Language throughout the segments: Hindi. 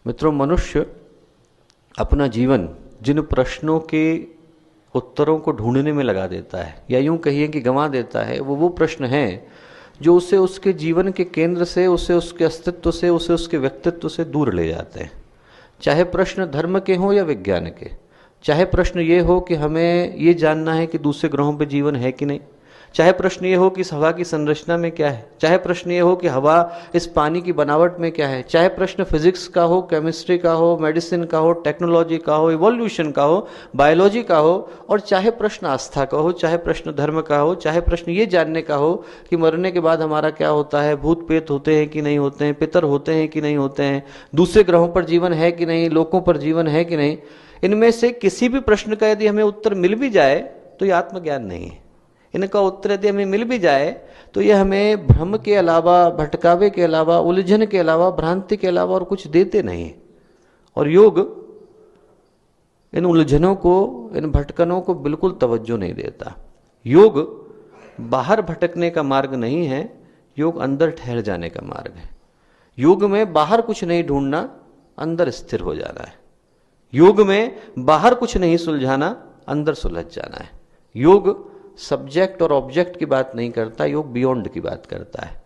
मित्रों, मनुष्य अपना जीवन जिन प्रश्नों के उत्तरों को ढूंढने में लगा देता है, या यूं कहिए कि गंवा देता है, वो प्रश्न हैं जो उसे उसके जीवन के केंद्र से, उसे उसके अस्तित्व से, उसे उसके व्यक्तित्व से दूर ले जाते हैं। चाहे प्रश्न धर्म के हों या विज्ञान के, चाहे प्रश्न ये हो कि हमें ये जानना है कि दूसरे ग्रहों पर जीवन है कि नहीं, चाहे प्रश्न ये हो कि इस हवा की संरचना में क्या है, चाहे प्रश्न ये हो कि हवा इस पानी की बनावट में क्या है, चाहे प्रश्न फिजिक्स का हो, केमिस्ट्री का हो, मेडिसिन का हो, टेक्नोलॉजी का हो, इवोल्यूशन का हो, बायोलॉजी का हो, और चाहे प्रश्न आस्था का हो, चाहे प्रश्न धर्म का हो, चाहे प्रश्न ये जानने का हो कि मरने के बाद हमारा क्या होता है, भूत प्रेत होते हैं कि नहीं होते हैं, पितर होते हैं कि नहीं होते हैं, दूसरे ग्रहों पर जीवन है कि नहीं, लोकों पर जीवन है कि नहीं। इनमें से किसी भी प्रश्न का यदि हमें उत्तर मिल भी जाए तो ये आत्मज्ञान नहीं है। इनका उत्तर यदि हमें मिल भी जाए तो यह हमें भ्रम के अलावा, भटकावे के अलावा, उलझन के अलावा, भ्रांति के अलावा और कुछ देते नहीं। और योग इन उलझनों को, इन भटकनों को बिल्कुल तवज्जो नहीं देता। योग बाहर भटकने का मार्ग नहीं है, योग अंदर ठहर जाने का मार्ग है। योग में बाहर कुछ नहीं ढूंढना, अंदर स्थिर हो जाना है। योग में बाहर कुछ नहीं सुलझाना, अंदर सुलझ जाना है। योग सब्जेक्ट और ऑब्जेक्ट की बात नहीं करता, योग बियॉन्ड की बात करता है।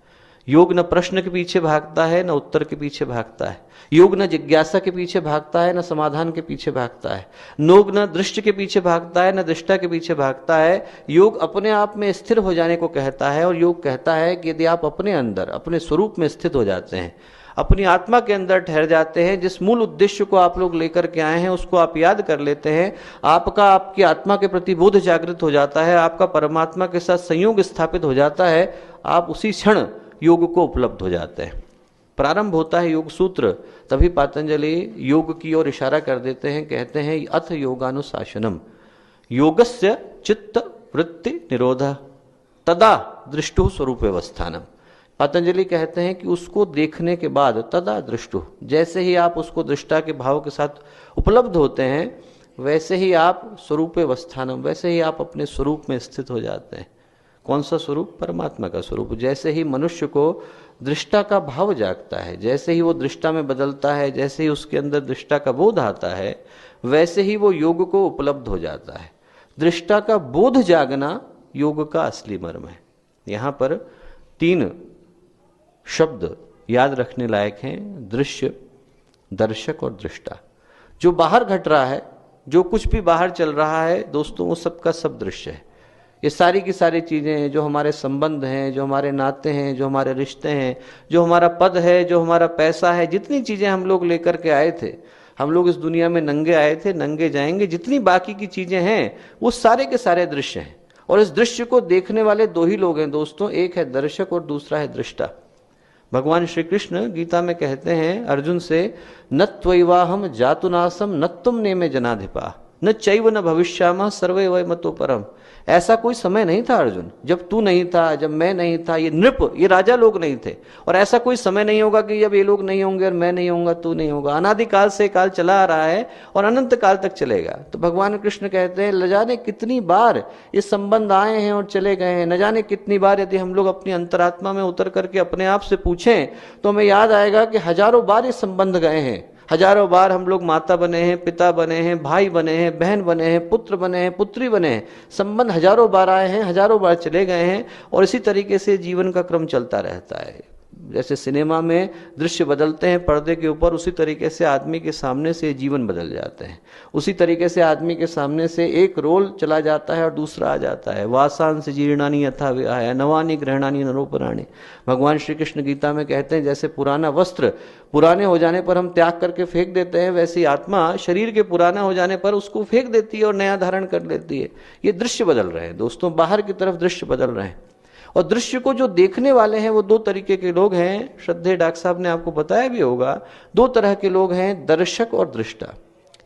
योग न प्रश्न के पीछे भागता है, न उत्तर के पीछे भागता है। योग न जिज्ञासा के पीछे भागता है, न समाधान के पीछे भागता है। योग न दृष्टि के पीछे भागता है, न दृष्टा के पीछे भागता है। योग अपने आप में स्थिर हो जाने को कहता है। और योग कहता है कि यदि आप अपने अंदर, अपने स्वरूप में स्थित हो जाते हैं, अपनी आत्मा के अंदर ठहर जाते हैं, जिस मूल उद्देश्य को आप लोग लेकर के आए हैं उसको आप याद कर लेते हैं, आपका, आपकी आत्मा के प्रति बोध जागृत हो जाता है, आपका परमात्मा के साथ संयोग स्थापित हो जाता है, आप उसी क्षण योग को उपलब्ध हो जाते हैं। प्रारंभ होता है योग सूत्र, तभी पातंजलि योग की ओर इशारा कर देते हैं, कहते हैं अथ योगानुशासनम योगस्य चित्त वृत्ति निरोध तदा दृष्टु स्वरूप व्यवस्थानम। पतंजलि कहते हैं कि उसको देखने के बाद तदा दृष्टु, जैसे ही आप उसको दृष्टा के भाव के साथ उपलब्ध होते हैं, वैसे ही आप स्वरूप अवस्थानम, वैसे ही आप अपने स्वरूप में स्थित हो जाते हैं। कौन सा स्वरूप? परमात्मा का स्वरूप। जैसे ही मनुष्य को दृष्टा का भाव जागता है, जैसे ही वो दृष्टा में बदलता है, जैसे ही उसके अंदर दृष्टा का बोध आता है, वैसे ही वो योग को उपलब्ध हो जाता है। दृष्टा का बोध जागना योग का असली मर्म है। यहाँ पर 3 शब्द याद रखने लायक हैं, दृश्य, दर्शक और दृष्टा। जो बाहर घट रहा है, जो कुछ भी बाहर चल रहा है दोस्तों, वो सबका सब दृश्य है। ये सारी की सारी चीज़ें, जो हमारे संबंध हैं, जो हमारे नाते हैं, जो हमारे रिश्ते हैं, जो हमारा पद है, जो हमारा पैसा है, जितनी चीज़ें हम लोग लेकर के आए थे, हम लोग इस दुनिया में नंगे आए थे, नंगे जाएंगे, जितनी बाकी की चीज़ें हैं वो सारे के सारे दृश्य हैं। और इस दृश्य को देखने वाले 2 ही लोग हैं दोस्तों, एक है दर्शक और दूसरा है दृष्टा। भगवान श्री कृष्ण गीता में कहते हैं अर्जुन से, न त्वैवाहम जातुनासम न तुम नेमे जनाधिपा न चैव न भविष्यामः सर्वे वै मतो परम। ऐसा कोई समय नहीं था अर्जुन, जब तू नहीं था, जब मैं नहीं था, ये नृप, ये राजा लोग नहीं थे, और ऐसा कोई समय नहीं होगा कि जब ये लोग नहीं होंगे और मैं नहीं होऊंगा, तू नहीं होगा। अनादिकाल से काल चला आ रहा है और अनंत काल तक चलेगा। तो भगवान कृष्ण कहते हैं, न जाने कितनी बार ये संबंध आए हैं और चले गए हैं, न जाने कितनी बार यदि हम लोग अपनी अंतरात्मा में उतर करके अपने आप से पूछें तो हमें याद आएगा कि हजारों बार ये संबंध गए हैं। हजारों बार हम लोग माता बने हैं, पिता बने हैं, भाई बने हैं, बहन बने हैं, पुत्र बने हैं, पुत्री बने हैं। संबंध हजारों बार आए हैं, हजारों बार चले गए हैं, और इसी तरीके से जीवन का क्रम चलता रहता है। जैसे सिनेमा में दृश्य बदलते हैं पर्दे के ऊपर, उसी तरीके से आदमी के सामने से जीवन बदल जाते हैं। उसी तरीके से आदमी के सामने से एक रोल चला जाता है और दूसरा आ जाता है। वासांस जीर्णानि यथा विहाय नवानि गृह्णानि नरोपराणि। भगवान श्री कृष्ण गीता में कहते हैं, जैसे पुराना वस्त्र पुराने हो जाने पर हम त्याग करके फेंक देते हैं, वैसी आत्मा शरीर के पुराना हो जाने पर उसको फेंक देती है और नया धारण कर लेती है। ये दृश्य बदल रहे हैं दोस्तों, बाहर की तरफ दृश्य बदल रहे हैं। और दृश्य को जो देखने वाले हैं वो 2 तरीके के लोग हैं। श्रद्धेय डॉक्टर साहब ने आपको बताया भी होगा, 2 तरह के लोग हैं, दर्शक और दृष्टा।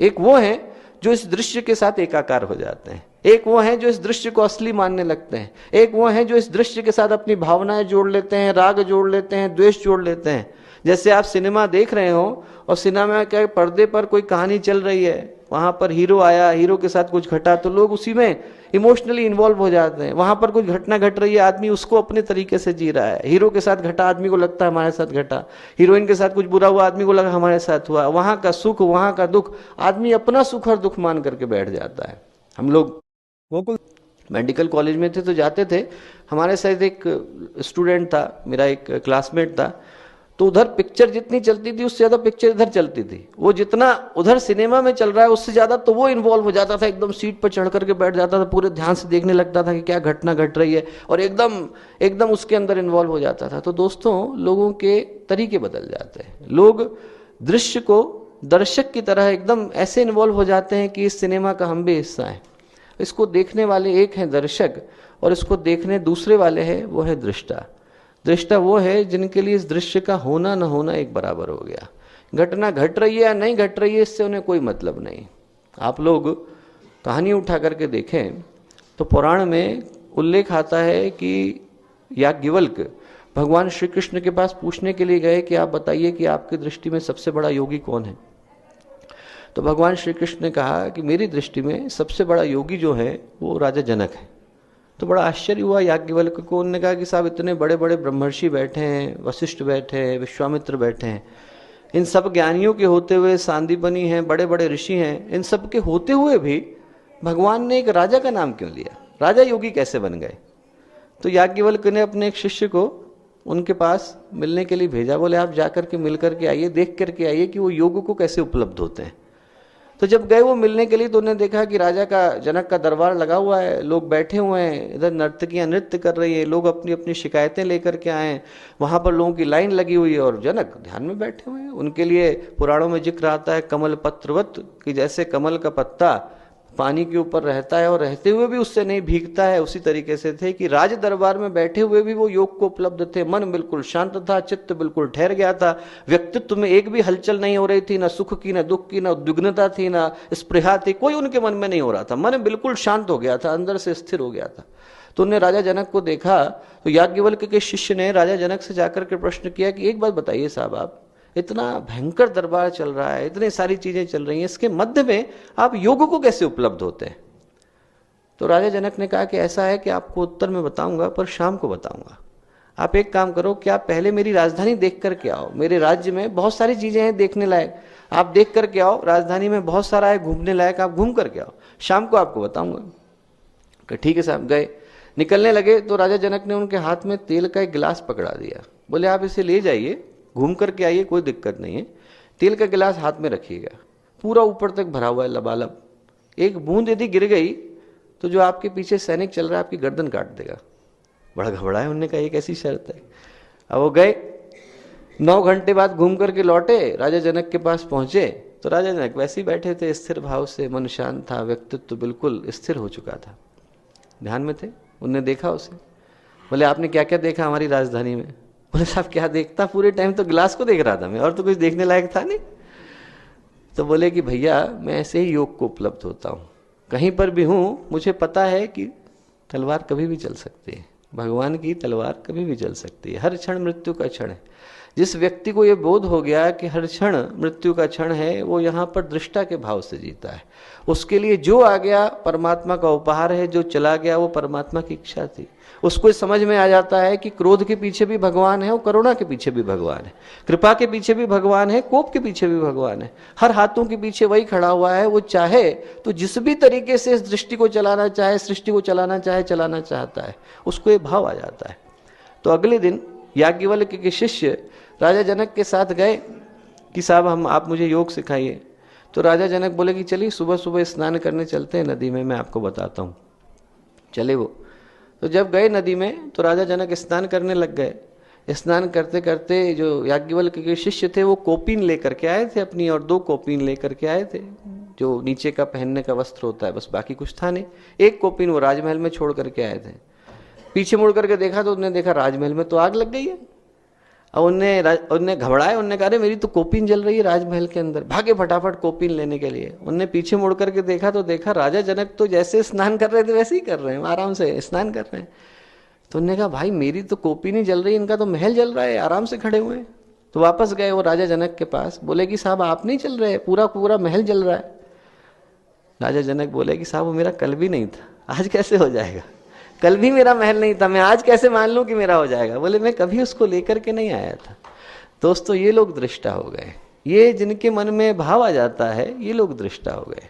एक वो हैं जो इस दृश्य के साथ एकाकार हो जाते हैं, एक वो हैं जो इस दृश्य को असली मानने लगते हैं, एक वो हैं जो इस दृश्य के साथ अपनी भावनाएं जोड़ लेते हैं, राग जोड़ लेते हैं, द्वेष जोड़ लेते हैं। जैसे आप सिनेमा देख रहे हो और सिनेमा के पर्दे पर कोई कहानी चल रही है, वहां पर हीरो आया, हीरो के साथ कुछ घटा तो लोग उसी में इमोशनली इन्वॉल्व हो जाते हैं। वहां पर कुछ घटना घट रही है, आदमी उसको अपने तरीके से जी रहा है। हीरो के साथ घटा, आदमी को लगता है हमारे साथ घटा। हीरोइन के साथ कुछ बुरा हुआ, आदमी को लगा हमारे साथ हुआ। वहां का सुख, वहां का दुख, आदमी अपना सुख और दुख मान करके बैठ जाता है। हम लोग गोकुल मेडिकल कॉलेज में थे तो जाते थे, हमारे साथ एक स्टूडेंट था, मेरा एक क्लासमेट था, तो उधर पिक्चर जितनी चलती थी उससे ज्यादा पिक्चर इधर चलती थी। वो जितना उधर सिनेमा में चल रहा है उससे ज्यादा तो वो इन्वॉल्व हो जाता था, एकदम सीट पर चढ़ करके बैठ जाता था, पूरे ध्यान से देखने लगता था कि क्या घटना घट रही है, और एकदम एकदम उसके अंदर इन्वॉल्व हो जाता था। तो दोस्तों, लोगों के तरीके बदल जाते हैं। लोग दृश्य को दर्शक की तरह एकदम ऐसे इन्वॉल्व हो जाते हैं कि इस सिनेमा का हम भी हिस्सा हैं। इसको देखने वाले एक हैं दर्शक, और इसको देखने दूसरे वाले हैं, वो है दृष्टा। दृष्टा वो है जिनके लिए इस दृश्य का होना न होना एक बराबर हो गया। घटना घट रही है या नहीं घट रही है, इससे उन्हें कोई मतलब नहीं। आप लोग कहानी उठा करके देखें तो पुराण में उल्लेख आता है कि याज्ञवल्क भगवान श्री कृष्ण के पास पूछने के लिए गए कि आप बताइए कि आपकी दृष्टि में सबसे बड़ा योगी कौन है। तो भगवान श्री कृष्ण ने कहा कि मेरी दृष्टि में सबसे बड़ा योगी जो है वो राजा जनक है। तो बड़ा आश्चर्य हुआ याज्ञवल्क्य को। उन्होंने कहा कि साहब, इतने बड़े बड़े ब्रह्मर्षि बैठे हैं, वशिष्ठ बैठे हैं, विश्वामित्र बैठे हैं, इन सब ज्ञानियों के होते हुए, सांदीपनी हैं, बड़े बड़े ऋषि हैं, इन सब के होते हुए भी भगवान ने एक राजा का नाम क्यों लिया? राजा योगी कैसे बन गए? तो याज्ञवल्क्य ने अपने एक शिष्य को उनके पास मिलने के लिए भेजा। बोले आप जाकर के मिल करके आइए, देख करके आइए कि वो योग को कैसे उपलब्ध होते हैं। तो जब गए वो मिलने के लिए तो उन्होंने देखा कि राजा का, जनक का दरबार लगा हुआ है, लोग बैठे हुए हैं, इधर नर्तकियां नृत्य कर रही है, लोग अपनी अपनी शिकायतें लेकर के आए हैं, वहां पर लोगों की लाइन लगी हुई है, और जनक ध्यान में बैठे हुए हैं। उनके लिए पुराणों में जिक्र आता है कमल पत्रवत, कि जैसे कमल का पत्ता पानी के ऊपर रहता है और रहते हुए भी उससे नहीं भीगता है, उसी तरीके से थे कि राज दरबार में बैठे हुए भी वो योग को उपलब्ध थे। मन बिल्कुल शांत था, चित्त बिल्कुल ठहर गया था, व्यक्तित्व में एक भी हलचल नहीं हो रही थी, ना सुख की, ना दुख की, ना उद्विग्नता थी, ना स्पृहा थी, कोई उनके मन में नहीं हो रहा था। मन बिल्कुल शांत हो गया था, अंदर से स्थिर हो गया था। तो उन्होंने राजा जनक को देखा तो याज्ञवल्क्य के शिष्य ने राजा जनक से जाकर के प्रश्न किया कि एक बात बताइए साहब, आप इतना भयंकर दरबार चल रहा है, इतनी सारी चीजें चल रही हैं, इसके मध्य में आप योग को कैसे उपलब्ध होते हैं? तो राजा जनक ने कहा कि ऐसा है कि आपको उत्तर में बताऊंगा, पर शाम को बताऊंगा। आप एक काम करो कि आप पहले मेरी राजधानी देख करके आओ। मेरे राज्य में बहुत सारी चीजें हैं देखने लायक, आप देख करके आओ। राजधानी में बहुत सारा है घूमने लायक, आप घूम करके आओ, शाम को आपको बताऊंगा। ठीक है साहब। गए, निकलने लगे तो राजा जनक ने उनके हाथ में तेल का एक गिलास पकड़ा दिया। बोले आप इसे ले जाइए, घूम करके आइए, कोई दिक्कत नहीं है। तेल का गिलास हाथ में रखिएगा, पूरा ऊपर तक भरा हुआ है लबालब। एक बूंद यदि गिर गई तो जो आपके पीछे सैनिक चल रहा है आपकी गर्दन काट देगा। बड़ा घबराए, उन्होंने कहा ये कैसी शर्त है? अब वो गए, 9 घंटे बाद घूम करके लौटे, राजा जनक के पास पहुंचे तो राजा जनक वैसे ही बैठे थे, स्थिर भाव से, मन शांत था, व्यक्तित्व बिल्कुल स्थिर हो चुका था, ध्यान में थे। उनने देखा उसे। बोले आपने क्या क्या देखा हमारी राजधानी में? बोले साहब क्या देखता, पूरे टाइम तो गिलास को देख रहा था मैं, और तो कुछ देखने लायक था नहीं। तो बोले कि भैया मैं ऐसे ही योग को उपलब्ध होता हूँ, कहीं पर भी हूँ, मुझे पता है कि तलवार कभी भी चल सकती है, भगवान की तलवार कभी भी चल सकती है, हर क्षण मृत्यु का क्षण है। जिस व्यक्ति को यह बोध हो गया कि हर क्षण मृत्यु का क्षण है, वो यहाँ पर दृष्टा के भाव से जीता है। उसके लिए जो आ गया परमात्मा का उपहार है, जो चला गया वो परमात्मा की इच्छा थी। उसको समझ में आ जाता है कि क्रोध के पीछे भी भगवान है और करुणा के पीछे भी भगवान है, कृपा के पीछे भी भगवान है, कोप के पीछे भी भगवान है, हर हाथों के पीछे वही खड़ा हुआ है। वो चाहे तो जिस भी तरीके से इस दृष्टि को चलाना चाहे, सृष्टि को चलाना चाहे, चलाना चाहता है, उसको ये भाव आ जाता है। तो अगले दिन याज्ञवल्क्य के शिष्य राजा जनक के साथ गए कि साहब आप मुझे योग सिखाइए। तो राजा जनक बोले कि चलिए सुबह सुबह स्नान करने चलते हैं नदी में, मैं आपको बताता हूँ। चले वो। तो जब गए नदी में तो राजा जनक स्नान करने लग गए। स्नान करते करते जो याज्ञवल्क्य के शिष्य थे वो कोपीन लेकर के आए थे अपनी, और 2 कोपीन लेकर के आए थे, जो नीचे का पहनने का वस्त्र होता है, बस बाकी कुछ था नहीं। एक कोपीन वो राजमहल में छोड़ करके आए थे। पीछे मुड़ करके देखा तो उन्होंने देखा राजमहल में तो आग लग गई है। और उनने घबराए, उनने कहा अरे मेरी तो कोपीन जल रही है राजमहल के अंदर। भागे फटाफट कोपीन लेने के लिए। उनने पीछे मुड़ करके देखा तो देखा राजा जनक तो जैसे स्नान कर रहे थे वैसे ही कर रहे हैं, आराम से स्नान कर रहे हैं। तो उन्होंने कहा भाई मेरी तो कोपीन ही जल रही है, इनका तो महल जल रहा है, आराम से खड़े हुए हैं। तो वापस गए वो राजा जनक के पास, बोले कि साहब आप नहीं चल रहे, पूरा पूरा महल जल रहा है। राजा जनक बोले कि साहब वो मेरा कल भी नहीं था, आज कैसे हो जाएगा? कल भी मेरा महल नहीं था, मैं आज कैसे मान लूं कि मेरा हो जाएगा? बोले मैं कभी उसको लेकर के नहीं आया था। दोस्तों ये लोग दृष्टा हो गए, ये जिनके मन में भाव आ जाता है ये लोग दृष्टा हो गए।